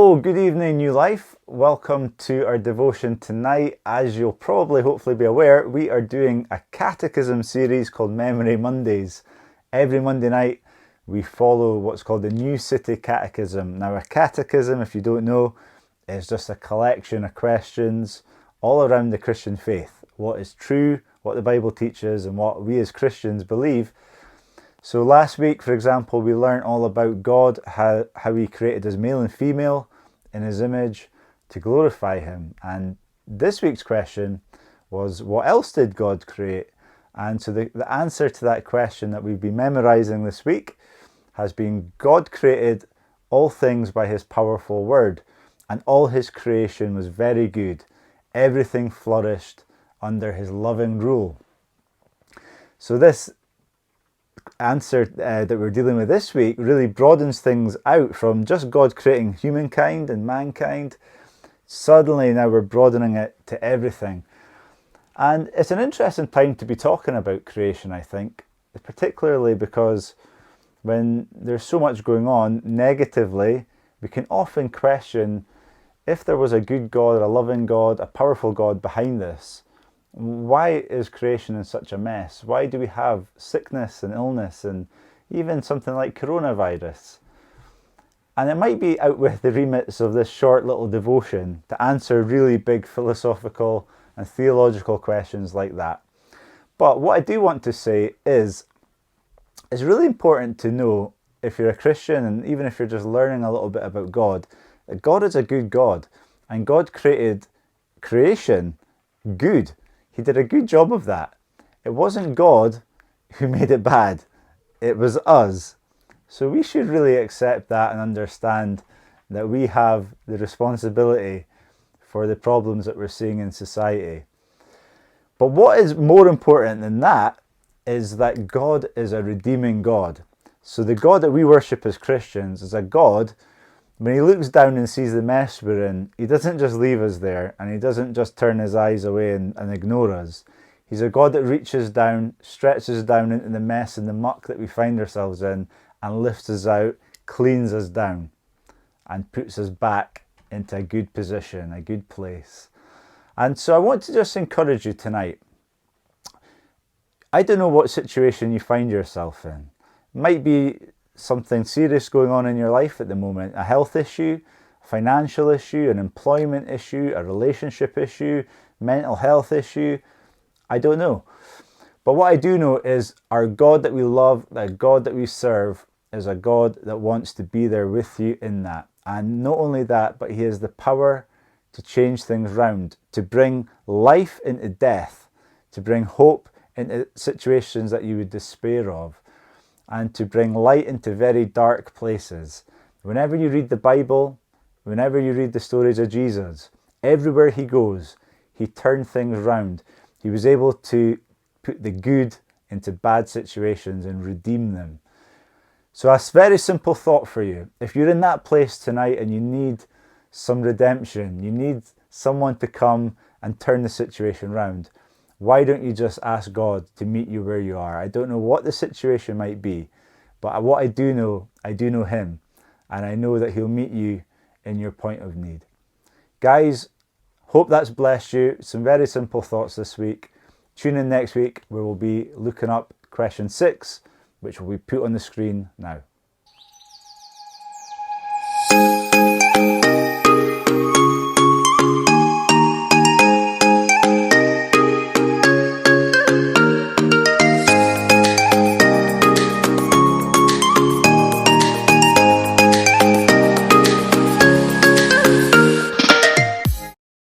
Hello, good evening, New Life. Welcome to our devotion tonight. As you'll probably hopefully be aware, we are doing a catechism series called Memory Mondays. Every Monday night we follow what's called the New City Catechism. Now, a catechism, if you don't know, is just a collection of questions all around the Christian faith. What is true, what the Bible teaches, and what we as Christians believe. So last week, for example, we learned all about God, how he created us male and female in his image to glorify him. And this week's question was, what else did God create? And so the answer to that question that we've been memorizing this week has been, God created all things by his powerful word, and all his creation was very good. Everything flourished under his loving rule. So this answer that we're dealing with this week really broadens things out from just God creating humankind and mankind. Suddenly now we're broadening it to everything. And it's an interesting time to be talking about creation, I think, particularly because when there's so much going on negatively, we can often question if there was a good God, a loving God, a powerful God behind this. Why is creation in such a mess? Why do we have sickness and illness and even something like coronavirus? And it might be out with the remits of this short little devotion to answer really big philosophical and theological questions like that. But what I do want to say is, it's really important to know, if you're a Christian and even if you're just learning a little bit about God, that God is a good God, and God created creation good. He did a good job of that. It wasn't God who made it bad. It was us. So we should really accept that and understand that we have the responsibility for the problems that we're seeing in society. But what is more important than that is that God is a redeeming God. So the God that we worship as Christians is a God, when he looks down and sees the mess we're in, he doesn't just leave us there, and he doesn't just turn his eyes away and ignore us. He's a God that reaches down, stretches down into the mess and the muck that we find ourselves in, and lifts us out, cleans us down, and puts us back into a good position, a good place. And so I want to just encourage you tonight. I don't know what situation you find yourself in. It might be something serious going on in your life at the moment, a health issue, a financial issue, an employment issue, a relationship issue, mental health issue. I don't know. But what I do know is our God that we love, the God that we serve, is a God that wants to be there with you in that. And not only that, but he has the power to change things round, to bring life into death, to bring hope into situations that you would despair of, and to bring light into very dark places. Whenever you read the Bible, whenever you read the stories of Jesus, everywhere he goes, he turned things round. He was able to put the good into bad situations and redeem them. So a very simple thought for you. If you're in that place tonight and you need some redemption, you need someone to come and turn the situation round, why don't you just ask God to meet you where you are? I don't know what the situation might be, but what I do know him, and I know that he'll meet you in your point of need. Guys, hope that's blessed you. Some very simple thoughts this week. Tune in next week where we'll be looking up question 6, which will be put on the screen now.